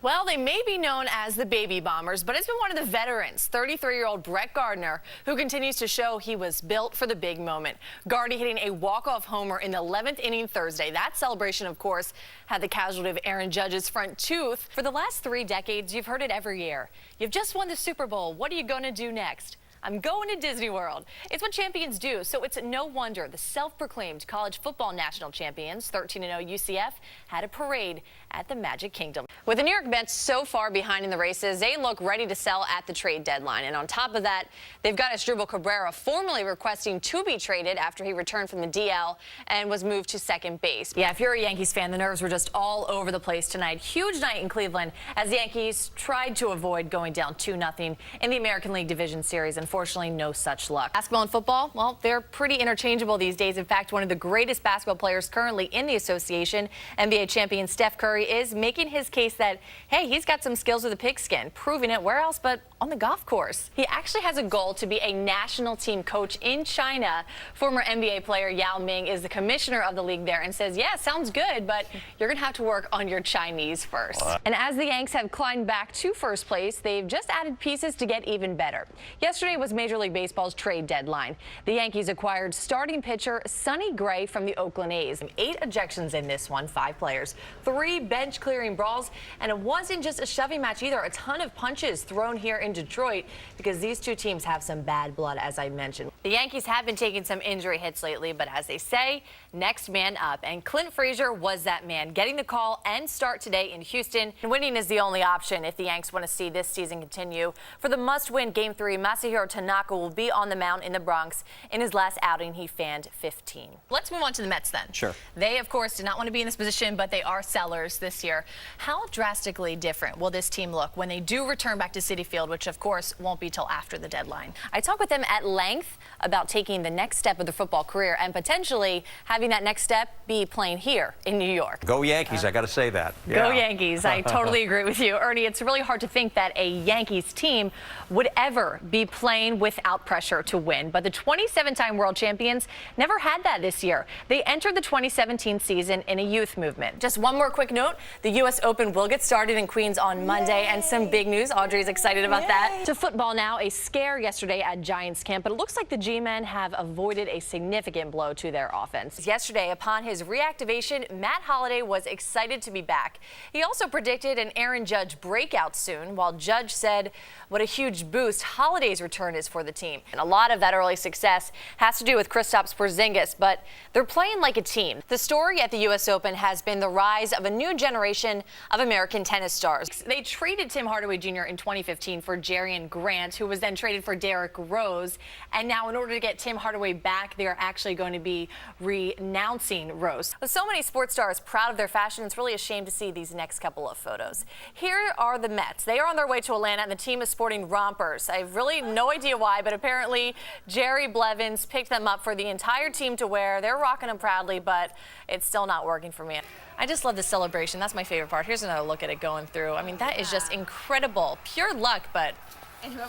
Well, they may be known as the Baby Bombers, but it's been one of the veterans, 33-year-old Brett Gardner, who continues to show he was built for the big moment. Gardy hitting a walk-off homer in the 11th inning Thursday. That celebration, of course, had the casualty of Aaron Judge's front tooth. For the last 3 decades, you've heard it every year. You've just won the Super Bowl. What are you going to do next? I'm going to Disney World. It's what champions do, so it's no wonder the self-proclaimed college football national champions, 13-0 UCF, had a parade at the Magic Kingdom. With the New York Mets so far behind in the races, they look ready to sell at the trade deadline. And on top of that, they've got Asdrubal Cabrera formally requesting to be traded after he returned from the DL and was moved to second base. Yeah, if you're a Yankees fan, the nerves were just all over the place tonight. Huge night in Cleveland as the Yankees tried to avoid going down 2-0 in the American League Division Series. Unfortunately, no such luck. Basketball and football, well, they're pretty interchangeable these days. In fact, one of the greatest basketball players currently in the association, NBA champion Steph Curry, is making his case that, hey, he's got some skills with a pigskin, proving it where else but on the golf course. He actually has a goal to be a national team coach in China. Former NBA player Yao Ming is the commissioner of the league there and says, yeah, sounds good, but you're going to have to work on your Chinese first. And as the Yanks have climbed back to first place, they've just added pieces to get even better. Yesterday was Major League Baseball's trade deadline. The Yankees acquired starting pitcher Sonny Gray from the Oakland A's. 8 ejections in this one, 5 players, 3 bench clearing brawls, and it wasn't just a shoving match either. A ton of punches thrown here in Detroit because these two teams have some bad blood, as I mentioned. The Yankees have been taking some injury hits lately, but as they say, next man up. And Clint Frazier was that man, getting the call and start today in Houston. And winning is the only option if the Yanks want to see this season continue. For the must-win Game 3, Masahiro Tanaka will be on the mound in the Bronx. In his last outing, he fanned 15. Let's move on to the Mets then. Sure. They, of course, did not want to be in this position, but they are sellers this year. How drastically different will this team look when they do return back to Citi Field, which, of course, won't be till after the deadline? I talked with them at length about taking the next step of their football career and potentially having that next step be playing here in New York. Go Yankees, I got to say that. Yeah. Go Yankees. I totally agree with you. Ernie, it's really hard to think that a Yankees team would ever be playing without pressure to win. But the 27-time world champions never had that this year. They entered the 2017 season in a youth movement. Just one more quick note. The U.S. Open will get started in Queens on Monday. And some big news. Audrey's excited about that. To football now, a scare yesterday at Giants camp, but it looks like the G-men have avoided a significant blow to their offense. Yesterday, upon his reactivation, Matt Holliday was excited to be back. He also predicted an Aaron Judge breakout soon, while Judge said what a huge boost Holliday's return is for the team. And a lot of that early success has to do with Kristaps Porzingis, but they're playing like a team. The story at the U.S. Open has been the rise of a new generation of American tennis stars. They traded Tim Hardaway Jr. in 2015 for Jerian Grant, who was then traded for Derrick Rose. And now in order to get Tim Hardaway back, they are actually going to be renouncing Rose. With so many sports stars proud of their fashion, it's really a shame to see these next couple of photos. Here are the Mets. They are on their way to Atlanta, and the team is sporting rompers. I have really no idea why, but apparently Jerry Blevins picked them up for the entire team to wear. They're rocking them proudly, but it's still not working for me. I just love the celebration. That's my favorite part. Here's another look at it going through. I mean, that is just incredible. Pure luck, but...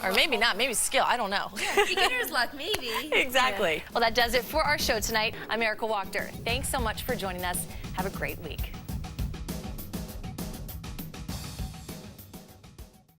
Or maybe not, maybe skill, I don't know. Yeah, beginner's luck, maybe. Exactly. Yeah. Well, that does it for our show tonight. I'm Erika Wachter. Thanks so much for joining us. Have a great week.